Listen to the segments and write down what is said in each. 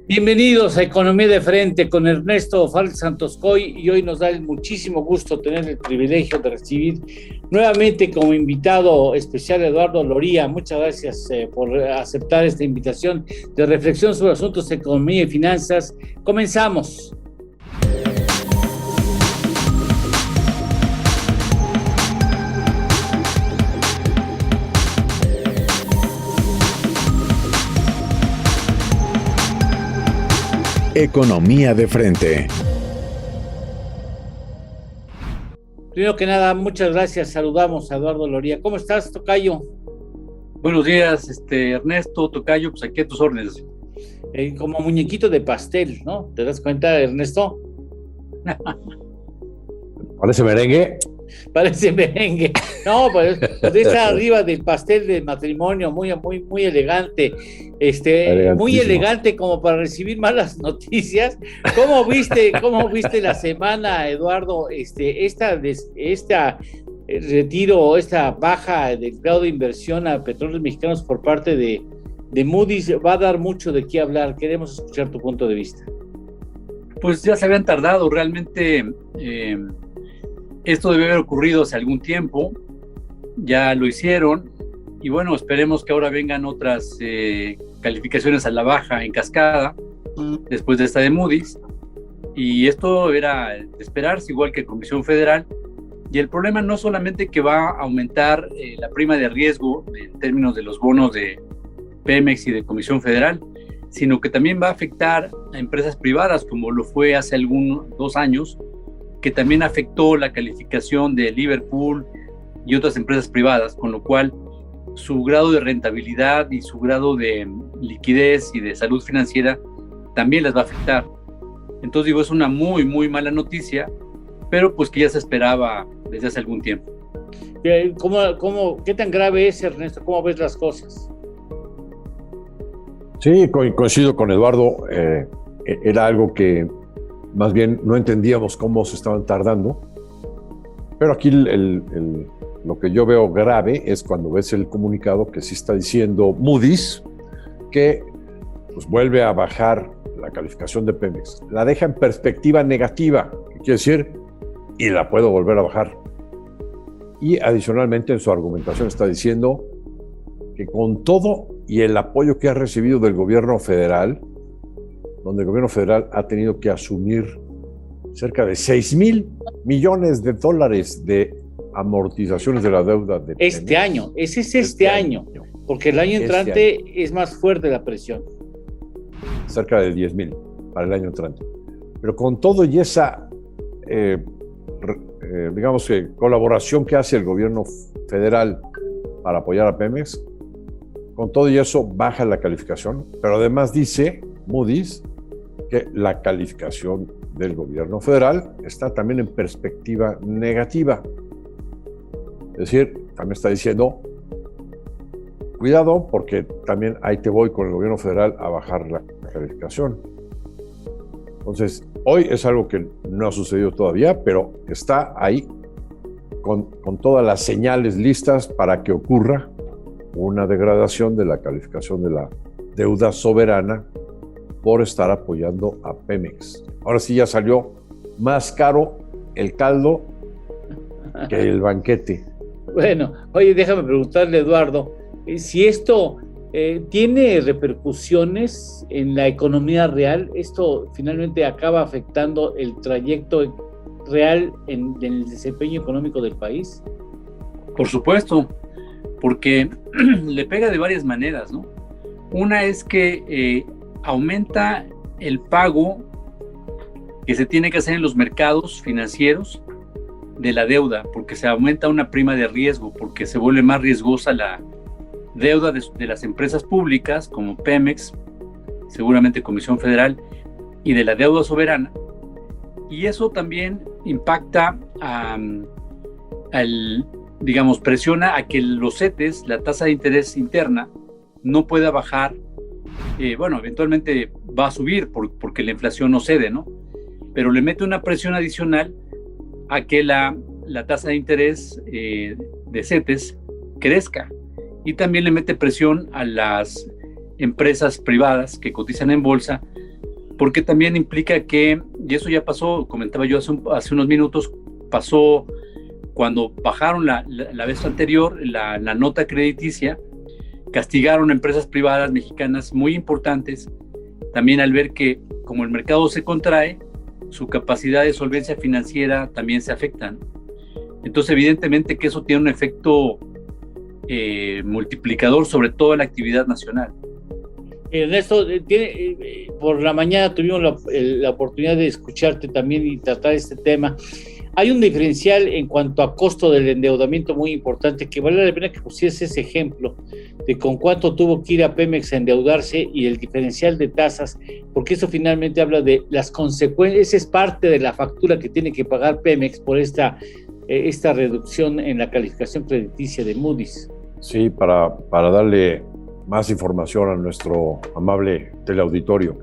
Bienvenidos a Economía de Frente con Ernesto Fález Santoscoy, y hoy nos da muchísimo gusto tener el privilegio de recibir nuevamente como invitado especial a Eduardo Loría. Muchas gracias por aceptar esta invitación de reflexión sobre asuntos de economía y finanzas. Comenzamos. Economía de Frente. Primero que nada, muchas gracias. Saludamos a Eduardo Loría. ¿Cómo estás, tocayo? Buenos días, Ernesto, tocayo, pues aquí a tus órdenes. Como muñequito de pastel, ¿no? ¿Te das cuenta, Ernesto? ¿Parece merengue? Parece merengue. No, pues está arriba del pastel de matrimonio, muy elegante. Muy elegante como para recibir malas noticias. ¿Cómo viste la semana, Eduardo? Esta retiro, esta baja del grado de inversión a petróleos mexicanos por parte de Moody's va a dar mucho de qué hablar. Queremos escuchar tu punto de vista. Pues ya se habían tardado realmente. Esto debe haber ocurrido hace algún tiempo, ya lo hicieron, y bueno, esperemos que ahora vengan otras calificaciones a la baja en cascada, después de esta de Moody's, y esto era de esperarse, igual que Comisión Federal, y el problema no solamente que va a aumentar la prima de riesgo en términos de los bonos de Pemex y de Comisión Federal, sino que también va a afectar a empresas privadas, como lo fue hace 2 años, que también afectó la calificación de Liverpool y otras empresas privadas, con lo cual su grado de rentabilidad y su grado de liquidez y de salud financiera también las va a afectar. Entonces digo, es una muy mala noticia, pero pues que ya se esperaba desde hace algún tiempo. ¿Qué tan grave es, Ernesto? ¿Cómo ves las cosas? Sí, coincido con Eduardo. Era algo que más bien no entendíamos cómo se estaban tardando, pero aquí lo que yo veo grave es cuando ves el comunicado que sí está diciendo Moody's que pues, vuelve a bajar la calificación de Pemex, la deja en perspectiva negativa, que quiere decir, y la puedo volver a bajar. Y adicionalmente en su argumentación está diciendo que con todo y el apoyo que ha recibido del gobierno federal, donde el gobierno federal ha tenido que asumir cerca de $6,000 millones de amortizaciones de la deuda de Pemex. Este año, porque el año entrante es más fuerte la presión. Cerca de 10,000 para el año entrante. Pero con todo y esa, digamos que colaboración que hace el gobierno federal para apoyar a Pemex, con todo y eso baja la calificación, pero además dice Moody's que la calificación del gobierno federal está también en perspectiva negativa. Es decir, también está diciendo, cuidado, porque también ahí te voy con el gobierno federal a bajar la calificación. Entonces, hoy es algo que no ha sucedido todavía, pero está ahí con todas las señales listas para que ocurra una degradación de la calificación de la deuda soberana por estar apoyando a Pemex. Ahora sí ya salió más caro el caldo que el banquete. Bueno, oye, déjame preguntarle, Eduardo, si esto tiene repercusiones en la economía real, esto finalmente acaba afectando el trayecto real en el desempeño económico del país. Por supuesto, porque le pega de varias maneras, ¿no? Una es que aumenta el pago que se tiene que hacer en los mercados financieros de la deuda, porque se aumenta una prima de riesgo, porque se vuelve más riesgosa la deuda de las empresas públicas como Pemex, seguramente Comisión Federal, y de la deuda soberana. Y eso también impacta presiona a que los CETES, la tasa de interés interna, no pueda bajar. Eventualmente va a subir porque la inflación no cede, ¿no? Pero le mete una presión adicional a que la tasa de interés de CETES crezca. Y también le mete presión a las empresas privadas que cotizan en bolsa porque también implica que, y eso ya pasó, comentaba yo hace unos minutos, pasó cuando bajaron la vez anterior la nota crediticia, castigaron a empresas privadas mexicanas muy importantes, también al ver que como el mercado se contrae, su capacidad de solvencia financiera también se afecta, ¿no? Entonces evidentemente que eso tiene un efecto multiplicador sobre toda la actividad nacional. Ernesto, por la mañana tuvimos la oportunidad de escucharte también y tratar este tema. Hay un diferencial en cuanto a costo del endeudamiento muy importante, que vale la pena que pusieras ese ejemplo de con cuánto tuvo que ir a Pemex a endeudarse y el diferencial de tasas, porque eso finalmente habla de las consecuencias, es parte de la factura que tiene que pagar Pemex por esta reducción en la calificación crediticia de Moody's. Sí, para darle más información a nuestro amable teleauditorio.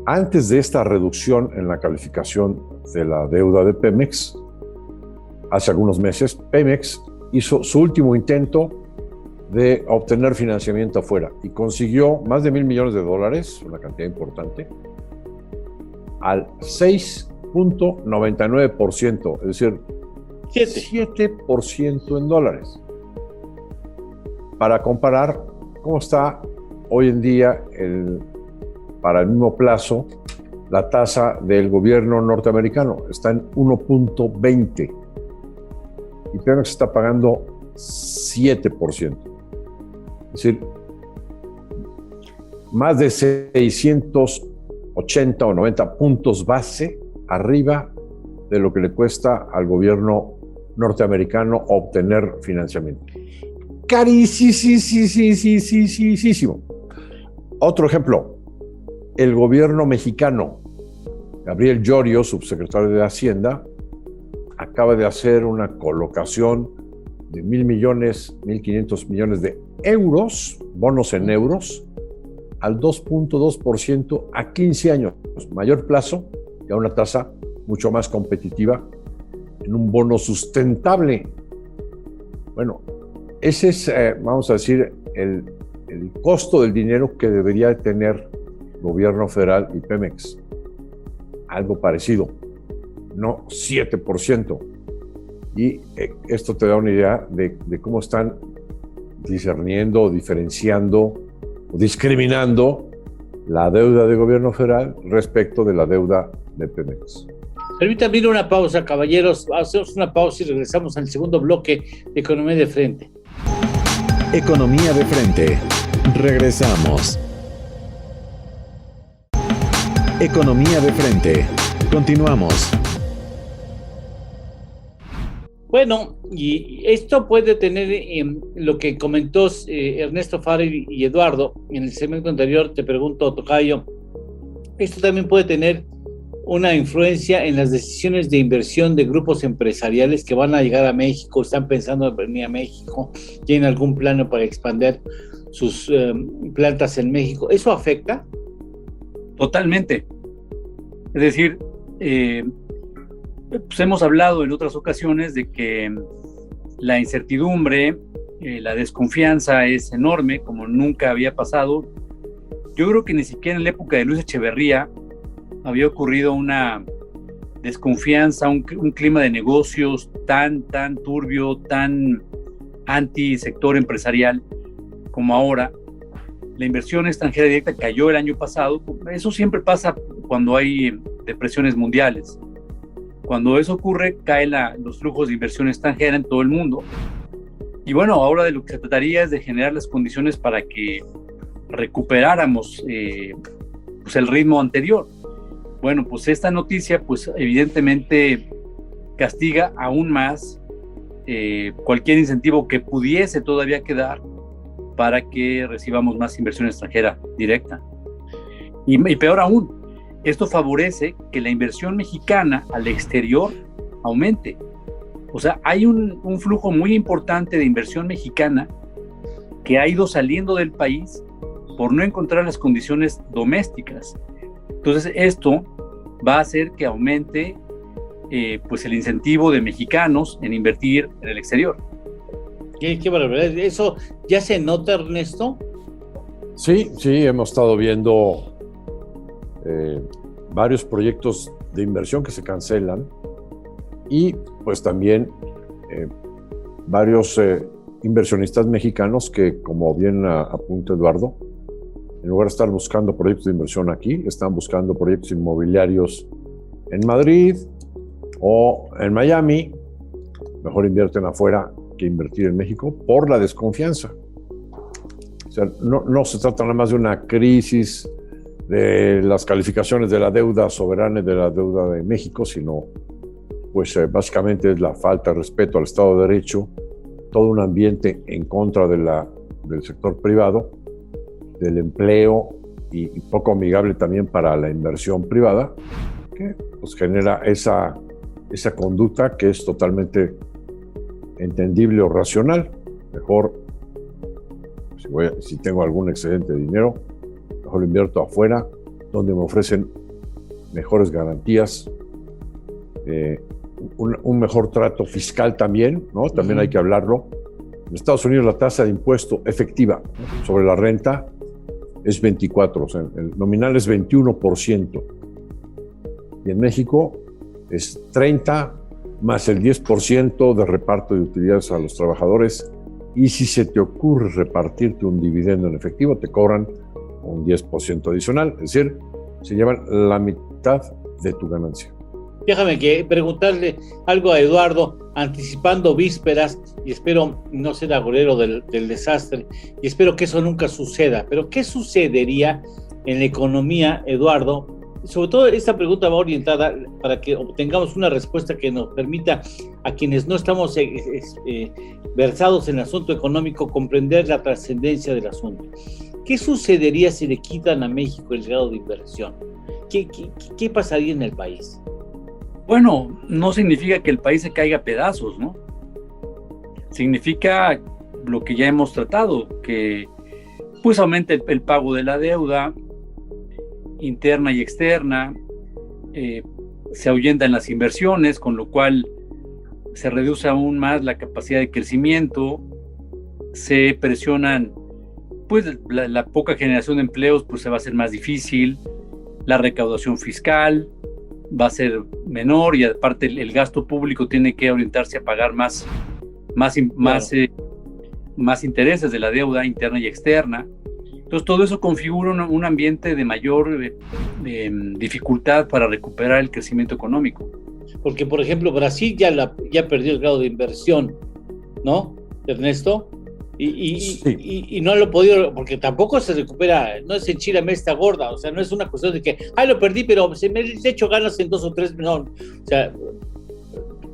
Antes de esta reducción en la calificación de la deuda de Pemex, hace algunos meses, Pemex hizo su último intento de obtener financiamiento afuera y consiguió más de $1,000 millones, una cantidad importante, al 6.99%, es decir, 7% en dólares. Para comparar cómo está hoy en día, para el mismo plazo, la tasa del gobierno norteamericano está en 1.20 y Pemex está pagando 7%. Es decir, más de 680 o 90 puntos base arriba de lo que le cuesta al gobierno norteamericano obtener financiamiento. Carísimo. Otro ejemplo, el gobierno mexicano, Gabriel Llorio, subsecretario de Hacienda, acaba de hacer una colocación de 1,500 millones de euros, bonos en euros, al 2.2% a 15 años, mayor plazo y a una tasa mucho más competitiva en un bono sustentable. Bueno, ese es, vamos a decir, el costo del dinero que debería tener el gobierno federal y Pemex. Algo parecido, no 7%. Y esto te da una idea de cómo están discerniendo, diferenciando o discriminando la deuda del gobierno federal respecto de la deuda de Pemex. Permítanme ir a una pausa, caballeros. Hacemos una pausa y regresamos al segundo bloque de Economía de Frente. Economía de Frente. Regresamos. Economía de Frente. Continuamos. Bueno, y esto puede tener lo que comentó Ernesto Farrell y Eduardo en el segmento anterior. Te pregunto, tocayo, esto también puede tener una influencia en las decisiones de inversión de grupos empresariales que van a llegar a México, están pensando en venir a México, tienen algún plano para expandir sus plantas en México. ¿Eso afecta? Totalmente. Es decir, pues hemos hablado en otras ocasiones de que la incertidumbre, la desconfianza es enorme, como nunca había pasado. Yo creo que ni siquiera en la época de Luis Echeverría había ocurrido una desconfianza, un clima de negocios tan turbio, tan anti-sector empresarial como ahora. La inversión extranjera directa cayó el año pasado. Eso siempre pasa cuando hay depresiones mundiales. Cuando eso ocurre, caen los flujos de inversión extranjera en todo el mundo. Y bueno, ahora de lo que se trataría es de generar las condiciones para que recuperáramos pues el ritmo anterior. Bueno, pues esta noticia, pues evidentemente castiga aún más cualquier incentivo que pudiese todavía quedar para que recibamos más inversión extranjera directa. Y peor aún, esto favorece que la inversión mexicana al exterior aumente. O sea, hay un flujo muy importante de inversión mexicana que ha ido saliendo del país por no encontrar las condiciones domésticas. Entonces, esto va a hacer que aumente pues el incentivo de mexicanos en invertir en el exterior. Qué barbaridad. ¿Eso ya se nota, Ernesto? Sí, hemos estado viendo varios proyectos de inversión que se cancelan y pues también varios inversionistas mexicanos que, como bien apunta Eduardo, en lugar de estar buscando proyectos de inversión aquí, están buscando proyectos inmobiliarios en Madrid o en Miami. Mejor invierten afuera que invertir en México por la desconfianza. O sea, no se trata nada más de una crisis de las calificaciones de la deuda soberana y de la deuda de México, sino pues básicamente es la falta de respeto al Estado de Derecho, todo un ambiente en contra del sector privado, del empleo y poco amigable también para la inversión privada, que pues genera esa conducta que es totalmente entendible o racional. Mejor, si tengo algún excedente de dinero, mejor lo invierto afuera, donde me ofrecen mejores garantías, un mejor trato fiscal también, ¿no? También hay que hablarlo. En Estados Unidos la tasa de impuesto efectiva sobre la renta es 24%, o sea, el nominal es 21%. Y en México es 30% más el 10% de reparto de utilidades a los trabajadores. Y si se te ocurre repartirte un dividendo en efectivo, te cobran un 10% adicional, es decir, se llevan la mitad de tu ganancia. Déjame que preguntarle algo a Eduardo, anticipando vísperas, y espero no ser agorero del desastre, y espero que eso nunca suceda. Pero ¿qué sucedería en la economía, Eduardo? Sobre todo esta pregunta va orientada para que obtengamos una respuesta que nos permita a quienes no estamos versados en el asunto económico comprender la trascendencia del asunto. ¿Qué sucedería si le quitan a México el grado de inversión? ¿Qué pasaría en el país? Bueno, no significa que el país se caiga a pedazos, ¿no? Significa lo que ya hemos tratado, que pues aumente el pago de la deuda interna y externa, se ahuyentan las inversiones, con lo cual se reduce aún más la capacidad de crecimiento, se presionan, pues la poca generación de empleos pues se va a hacer más difícil, la recaudación fiscal va a ser menor y aparte el gasto público tiene que orientarse a pagar más intereses de la deuda interna y externa. Entonces todo eso configura un ambiente de mayor dificultad para recuperar el crecimiento económico. Porque, por ejemplo, Brasil ya perdió el grado de inversión, ¿no, Ernesto? Y no lo ha podido, porque tampoco se recupera, no es enchilame esta gorda, o sea, no es una cuestión de que, lo perdí, pero se me he hecho ganas en 2 o 3, no, o sea,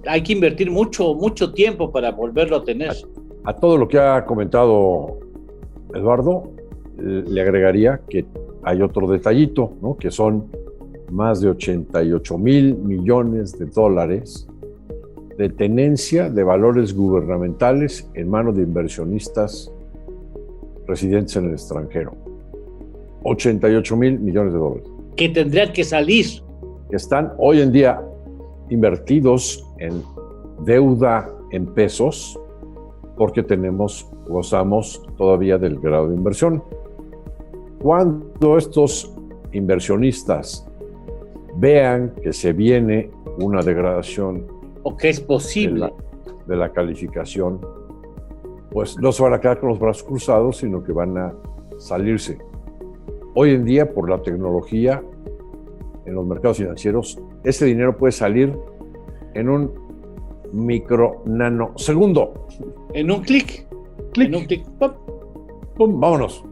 hay que invertir mucho tiempo para volverlo a tener. A todo lo que ha comentado Eduardo, le agregaría que hay otro detallito, ¿no? Que son más de 88,000 millones de dólares de tenencia de valores gubernamentales en manos de inversionistas residentes en el extranjero. 88,000 millones de dólares. Que tendrían que salir. Que están hoy en día invertidos en deuda en pesos porque gozamos todavía del grado de inversión. Cuando estos inversionistas vean que se viene una degradación o que es posible de la calificación, pues no se van a quedar con los brazos cruzados, sino que van a salirse. Hoy en día, por la tecnología en los mercados financieros, ese dinero puede salir en un nanosegundo. En un clic. En un clic. ¡Pum! Vámonos.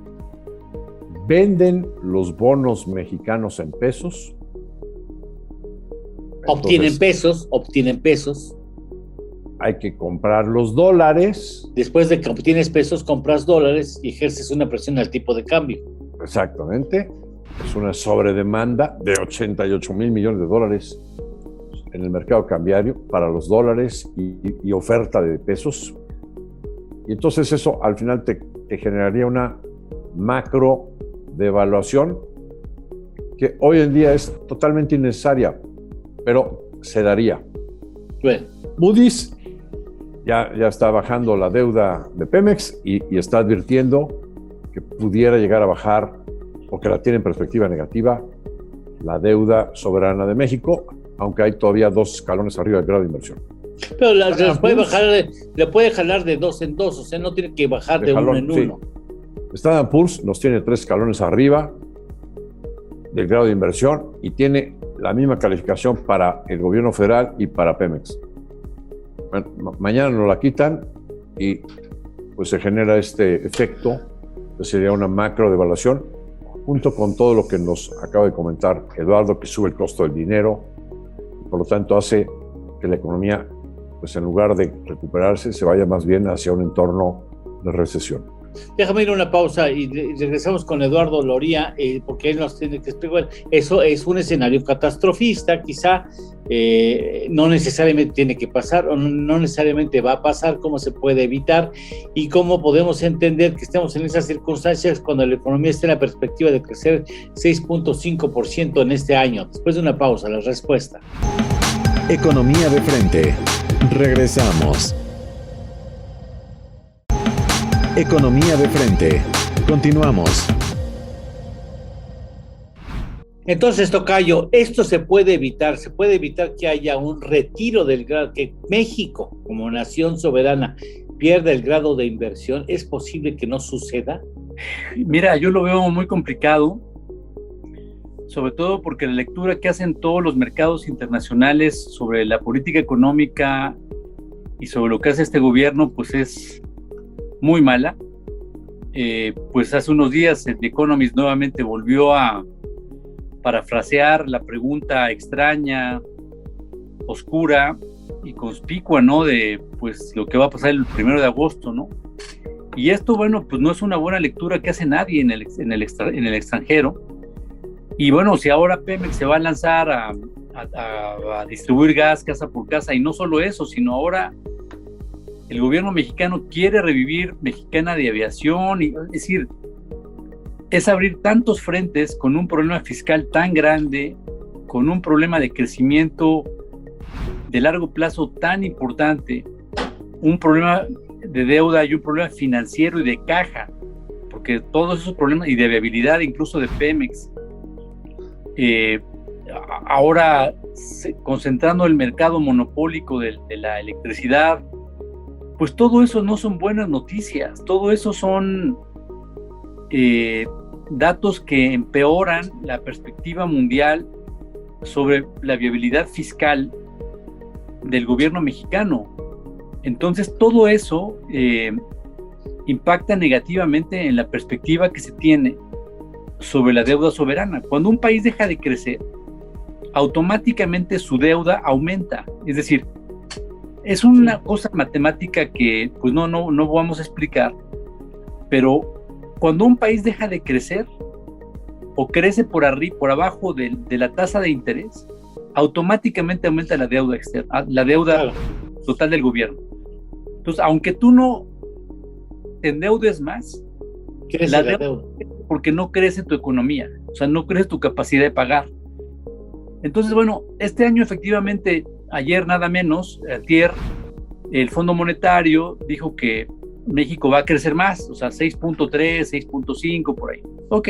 Venden los bonos mexicanos en pesos. Obtienen pesos. Hay que comprar los dólares. Después de que obtienes pesos, compras dólares y ejerces una presión al tipo de cambio. Exactamente. Es una sobredemanda de 88,000 millones de dólares en el mercado cambiario para los dólares y oferta de pesos. Y entonces eso al final te generaría una macro devaluación que hoy en día es totalmente innecesaria, pero se daría. Bueno. Moody's ya está bajando la deuda de Pemex y está advirtiendo que pudiera llegar a bajar, porque la tiene en perspectiva negativa, la deuda soberana de México, aunque hay todavía 2 escalones arriba del grado de inversión. Pero le puede jalar de 2 en 2, o sea, no tiene que bajar de 1 en 1. Standard & Poor's nos tiene 3 escalones arriba del grado de inversión y tiene la misma calificación para el gobierno federal y para Pemex. Mañana nos la quitan y pues se genera este efecto, que sería una macro devaluación, junto con todo lo que nos acaba de comentar Eduardo, que sube el costo del dinero, y por lo tanto hace que la economía, pues en lugar de recuperarse, se vaya más bien hacia un entorno de recesión. Déjame ir a una pausa y regresamos con Eduardo Loría, porque él nos tiene que explicar. Eso es un escenario catastrofista, quizá no necesariamente tiene que pasar, o no necesariamente va a pasar, cómo se puede evitar y cómo podemos entender que estamos en esas circunstancias cuando la economía está en la perspectiva de crecer 6.5% en este año. Después de una pausa, la respuesta. Economía de frente. Regresamos. Economía de frente. Continuamos. Entonces, tocayo, esto se puede evitar que haya un retiro del grado, que México, como nación soberana, pierda el grado de inversión. ¿Es posible que no suceda? Mira, yo lo veo muy complicado, sobre todo porque la lectura que hacen todos los mercados internacionales sobre la política económica y sobre lo que hace este gobierno, pues es muy mala. Pues hace unos días The Economist nuevamente volvió a parafrasear la pregunta extraña, oscura y conspicua, ¿no? De pues lo que va a pasar el 1 de agosto, ¿no? Y esto, bueno, pues no es una buena lectura que hace nadie en el extranjero. Y bueno, si ahora Pemex se va a lanzar a distribuir gas casa por casa, y no solo eso, sino ahora el gobierno mexicano quiere revivir Mexicana de Aviación, es decir, es abrir tantos frentes con un problema fiscal tan grande, con un problema de crecimiento de largo plazo tan importante, un problema de deuda y un problema financiero y de caja, porque todos esos problemas, y de viabilidad incluso de Pemex, ahora concentrando el mercado monopólico de la electricidad, pues todo eso no son buenas noticias, todo eso son datos que empeoran la perspectiva mundial sobre la viabilidad fiscal del gobierno mexicano. Entonces todo eso impacta negativamente en la perspectiva que se tiene sobre la deuda soberana. Cuando un país deja de crecer, automáticamente su deuda aumenta, es decir, es una cosa matemática que pues no vamos a explicar, pero cuando un país deja de crecer o crece por abajo de la tasa de interés, automáticamente aumenta la deuda externa, la deuda total del gobierno. Entonces, aunque tú no te endeudes más, crece la deuda porque no crece tu economía, o sea, no crece tu capacidad de pagar. Entonces, bueno, este año efectivamente, ayer nada menos, antier, el Fondo Monetario dijo que México va a crecer más, o sea, 6.3, 6.5 por ahí. Ok,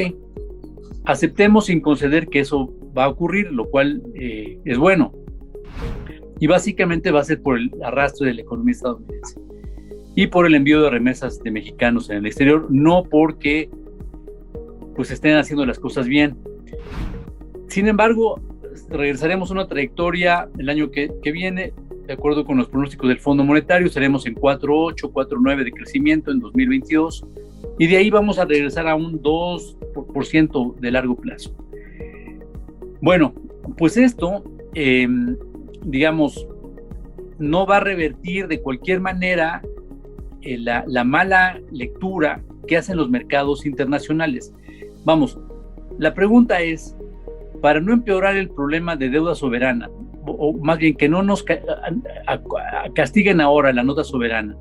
aceptemos sin conceder que eso va a ocurrir, lo cual es bueno. Y básicamente va a ser por el arrastre de la economía estadounidense y por el envío de remesas de mexicanos en el exterior, no porque pues estén haciendo las cosas bien. Sin embargo, regresaremos a una trayectoria el año que viene, de acuerdo con los pronósticos del Fondo Monetario, estaremos en 4.8, 4.9 de crecimiento en 2022, y de ahí vamos a regresar a un 2% de largo plazo. Bueno, pues esto, digamos, no va a revertir de cualquier manera la mala lectura que hacen los mercados internacionales. Vamos, la pregunta es, para no empeorar el problema de deuda soberana, o más bien que no nos castiguen ahora la nota soberana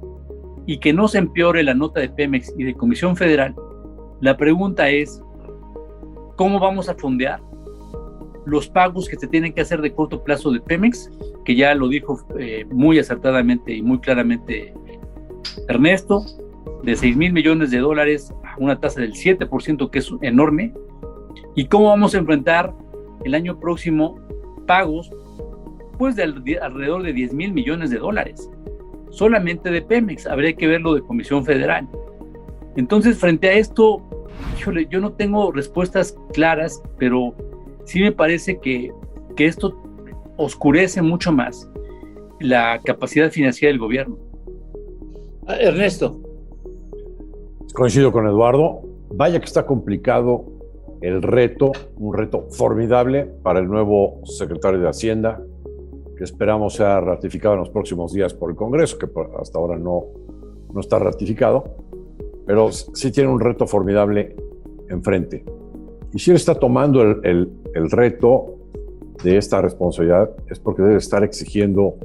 y que no se empeore la nota de Pemex y de Comisión Federal, la pregunta es, ¿cómo vamos a fondear los pagos que se tienen que hacer de corto plazo de Pemex? Que ya lo dijo muy acertadamente y muy claramente Ernesto, de $6,000 millones a una tasa del 7%, que es enorme. ¿Y cómo vamos a enfrentar el año próximo pagos pues de alrededor de 10,000 millones de dólares, solamente de Pemex. Habría que verlo de Comisión Federal. Entonces, frente a esto, híjole, yo no tengo respuestas claras, pero sí me parece que esto oscurece mucho más la capacidad financiera del gobierno. Ernesto. Coincido con Eduardo. Vaya que está complicado el reto, un reto formidable para el nuevo secretario de Hacienda, que esperamos sea ratificado en los próximos días por el Congreso, que hasta ahora no está ratificado, pero sí tiene un reto formidable enfrente. Y si él está tomando el reto de esta responsabilidad, es porque debe estar exigiendo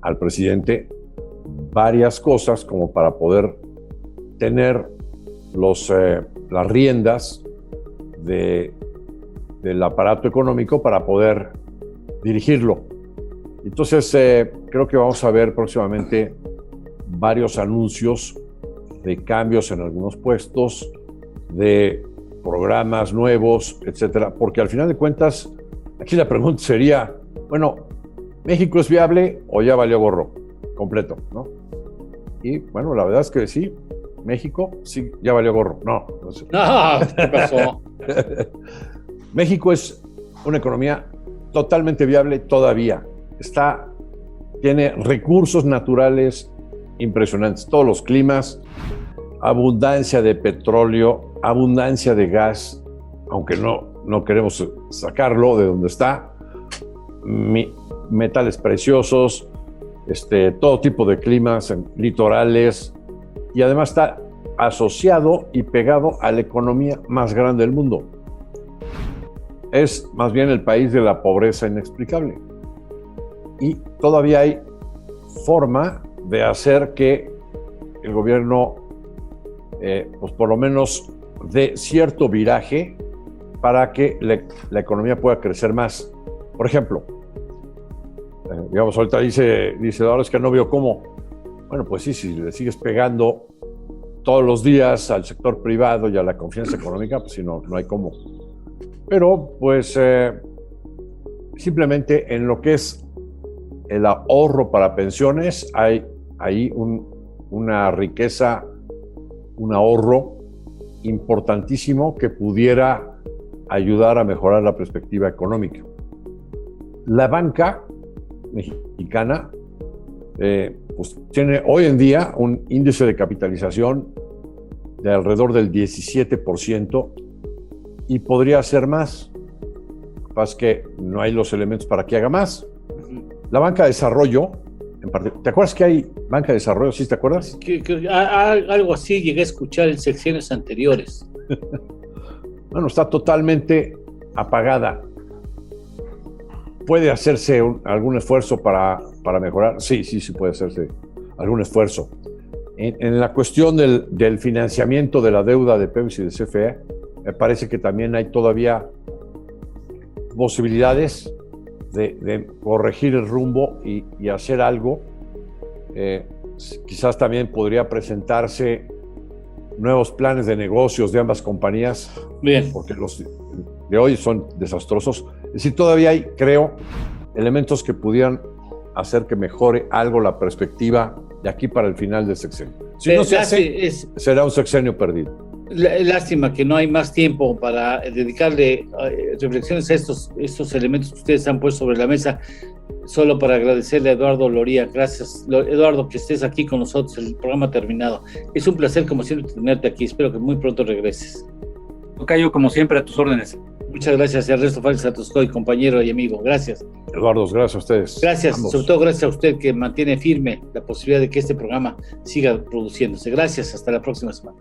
al presidente varias cosas como para poder tener las riendas del aparato económico para poder dirigirlo. Entonces, creo que vamos a ver próximamente varios anuncios de cambios en algunos puestos, de programas nuevos, etcétera, porque al final de cuentas, aquí la pregunta sería, bueno, ¿México es viable o ya valió gorro completo, no? Y bueno, la verdad es que sí, México sí ya valió gorro. No sé. No, ¿qué pasó? México es una economía totalmente viable todavía. Tiene recursos naturales impresionantes, todos los climas, abundancia de petróleo, abundancia de gas, aunque no queremos sacarlo de donde está, metales preciosos, todo tipo de climas, litorales, y además está asociado y pegado a la economía más grande del mundo. Es más bien el país de la pobreza inexplicable. Y todavía hay forma de hacer que el gobierno, pues por lo menos dé cierto viraje para que la economía pueda crecer más. Por ejemplo, digamos, ahorita dice Eduardo, es que no veo cómo. Bueno, pues sí, si le sigues pegando todos los días al sector privado y a la confianza económica, pues sí, no hay cómo. Pero, pues, simplemente en lo que es el ahorro para pensiones, hay ahí una riqueza, un ahorro importantísimo que pudiera ayudar a mejorar la perspectiva económica. La banca mexicana pues tiene hoy en día un índice de capitalización de alrededor del 17% y podría ser más. Lo que pasa es que no hay los elementos para que haga más. La banca de desarrollo, en parte, ¿te acuerdas que hay banca de desarrollo? ¿Sí te acuerdas? Algo así llegué a escuchar en secciones anteriores. Bueno, está totalmente apagada. ¿Puede hacerse algún esfuerzo para mejorar? Sí puede hacerse algún esfuerzo. En la cuestión del financiamiento de la deuda de Pemex y de CFE, me parece que también hay todavía posibilidades de corregir el rumbo y hacer algo. Quizás también podría presentarse nuevos planes de negocios de ambas compañías. Bien. Porque los de hoy son desastrosos. Es decir, todavía hay, creo, elementos que pudieran hacer que mejore algo la perspectiva de aquí para el final del sexenio. Si no se hace, será un sexenio perdido. Lástima que no hay más tiempo para dedicarle reflexiones a estos elementos que ustedes han puesto sobre la mesa. Solo para agradecerle a Eduardo Loría. Gracias, Eduardo, que estés aquí con nosotros. El programa ha terminado. Es un placer, como siempre, tenerte aquí. Espero que muy pronto regreses. Tocayo, como siempre, a tus órdenes. Muchas gracias, Ernesto Félix Santoscoy, compañero y amigo. Gracias. Eduardo, gracias a ustedes. Gracias, sobre todo gracias a usted que mantiene firme la posibilidad de que este programa siga produciéndose. Gracias, hasta la próxima semana.